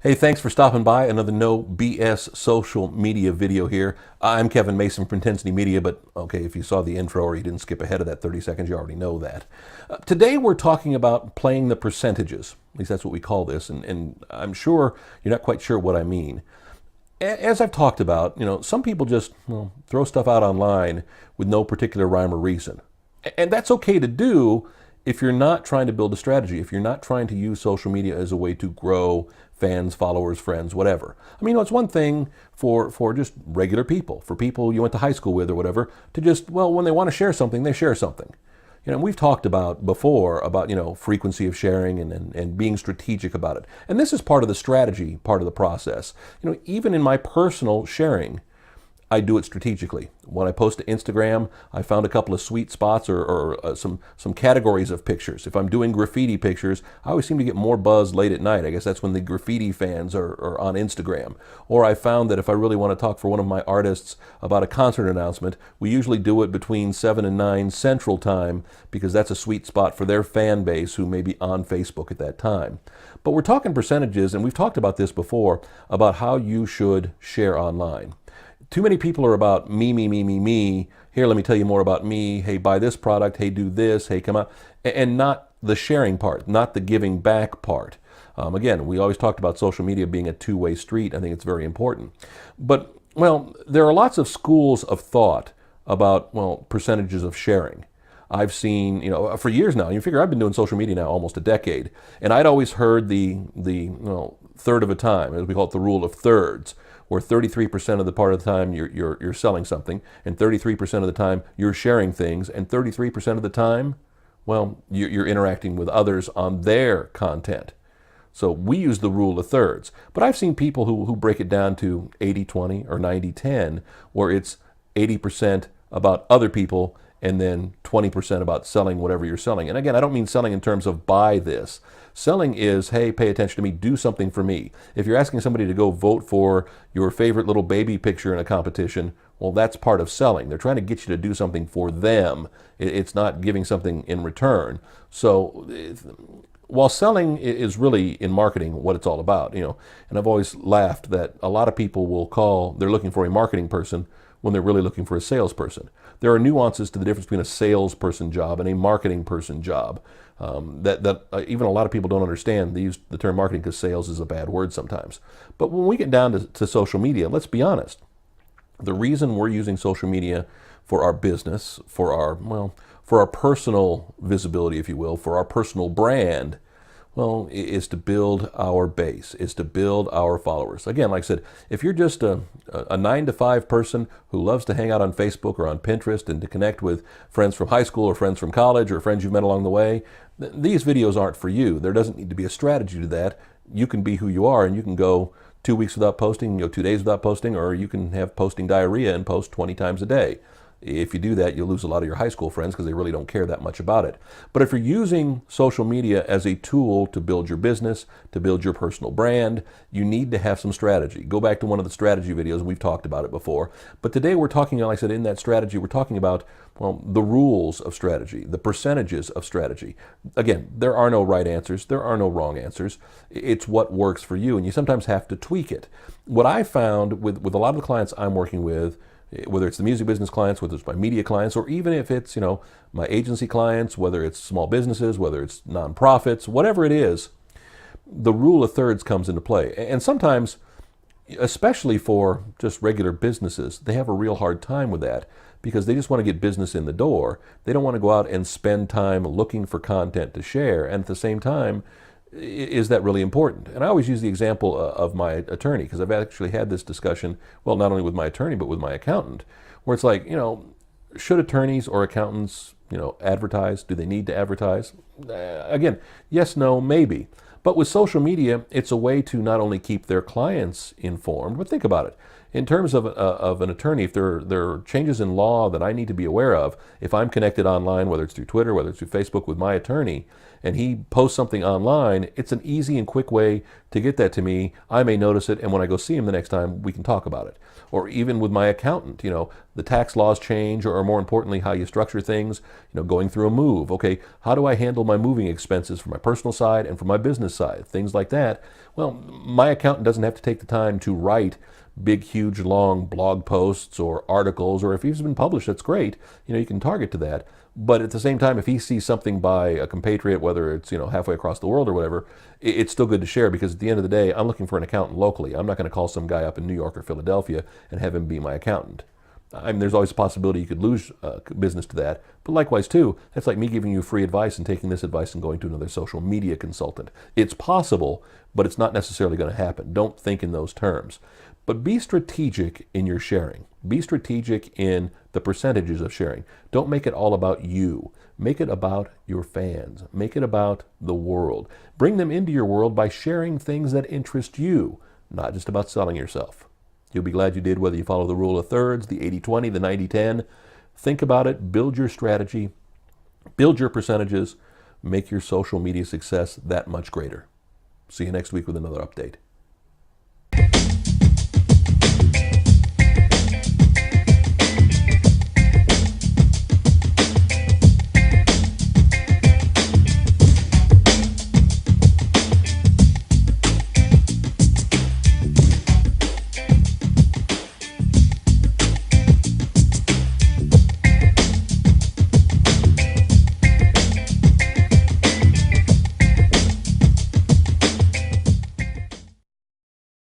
Hey, thanks for stopping by. Another No BS social media video here. I'm Kevin Mason from Intensity Media, but okay, if you saw the intro or you didn't skip ahead of that 30 seconds, you already know that. Today we're talking about playing the percentages. At least that's what we call this, and I'm sure you're not quite sure what I mean. As I've talked about, some people just throw stuff out online with no particular rhyme or reason. And that's okay to do if you're not trying to build a strategy, if you're not trying to use social media as a way to grow fans, followers, friends, whatever. I mean, it's one thing for just regular people, for people you went to high school with or whatever, to just, when they want to share something, they share something. We've talked about before about, frequency of sharing and being strategic about it. And this is part of the strategy, part of the process. Even in my personal sharing, I do it strategically. When I post to Instagram, I found a couple of sweet spots or some categories of pictures. If I'm doing graffiti pictures, I always seem to get more buzz late at night. I guess that's when the graffiti fans are on Instagram. Or I found that if I really want to talk for one of my artists about a concert announcement, we usually do it between 7 and 9 Central Time because that's a sweet spot for their fan base who may be on Facebook at that time. But we're talking percentages, and we've talked about this before, about how you should share online. Too many people are about me, me, me, me, me. Here, let me tell you more about me. Hey, buy this product. Hey, do this. Hey, come out. And not the sharing part, not the giving back part. Again, we always talked about social media being a two-way street. I think it's very important. But, there are lots of schools of thought about, percentages of sharing. I've seen, for years now, you figure I've been doing social media now almost a decade, and I'd always heard the third of a time, as we call it, the rule of thirds, where 33% of the part of the time you're selling something, and 33% of the time you're sharing things, and 33% of the time, you're interacting with others on their content. So we use the rule of thirds. But I've seen people who break it down to 80-20 or 90-10, where it's 80% about other people and then 20% about selling whatever you're selling. And again, I don't mean selling in terms of buy this. Selling is, hey, pay attention to me, do something for me. If you're asking somebody to go vote for your favorite little baby picture in a competition, that's part of selling. They're trying to get you to do something for them. It's not giving something in return. So while selling is really in marketing what it's all about, and I've always laughed that a lot of people they're looking for a marketing person when they're really looking for a salesperson. There are nuances to the difference between a salesperson job and a marketing person job that even a lot of people don't understand. They use the term marketing because sales is a bad word sometimes. But when we get down to social media, let's be honest. The reason we're using social media for our business, for our personal visibility, if you will, for our personal brand, is to build our base, is to build our followers. Again, like I said, if you're just a 9-to-5 person who loves to hang out on Facebook or on Pinterest and to connect with friends from high school or friends from college or friends you've met along the way, these videos aren't for you. There doesn't need to be a strategy to that. You can be who you are, and you can go 2 weeks without posting, 2 days without posting, or you can have posting diarrhea and post 20 times a day. If you do that, you'll lose a lot of your high school friends because they really don't care that much about it. But if you're using social media as a tool to build your business, to build your personal brand, you need to have some strategy. Go back to one of the strategy videos. We've talked about it before. But today we're talking, like I said, in that strategy, we're talking about, the rules of strategy, the percentages of strategy. Again, there are no right answers. There are no wrong answers. It's what works for you, and you sometimes have to tweak it. What I found with a lot of the clients I'm working with, whether it's the music business clients, whether it's my media clients, or even if it's, my agency clients, whether it's small businesses, whether it's nonprofits, whatever it is, the rule of thirds comes into play. And sometimes, especially for just regular businesses, they have a real hard time with that because they just want to get business in the door. They don't want to go out and spend time looking for content to share. And at the same time, is that really important? And I always use the example of my attorney because I've actually had this discussion, not only with my attorney, but with my accountant, where it's like, should attorneys or accountants, advertise? Do they need to advertise? Again, yes, no, maybe. But with social media, it's a way to not only keep their clients informed, but think about it. In terms of an attorney, if there are changes in law that I need to be aware of, if I'm connected online, whether it's through Twitter, whether it's through Facebook with my attorney, and he posts something online, it's an easy and quick way to get that to me. I may notice it, and when I go see him the next time, we can talk about it. Or even with my accountant, the tax laws change, or more importantly, how you structure things, going through a move. Okay, how do I handle my moving expenses for my personal side and for my business side? Things like that. Well, my accountant doesn't have to take the time to write big, huge, long blog posts or articles, or if he's been published, that's great. You can target to that. But at the same time, if he sees something by a compatriot, whether it's halfway across the world or whatever, it's still good to share, because at the end of the day, I'm looking for an accountant locally. I'm not going to call some guy up in New York or Philadelphia and have him be my accountant. There's always a possibility you could lose business to that. But likewise, too, that's like me giving you free advice and taking this advice and going to another social media consultant. It's possible, but it's not necessarily going to happen. Don't think in those terms. But be strategic in your sharing. Be strategic in the percentages of sharing. Don't make it all about you. Make it about your fans. Make it about the world. Bring them into your world by sharing things that interest you, not just about selling yourself. You'll be glad you did, whether you follow the rule of thirds, the 80-20, the 90-10. Think about it, build your strategy, build your percentages, make your social media success that much greater. See you next week with another update.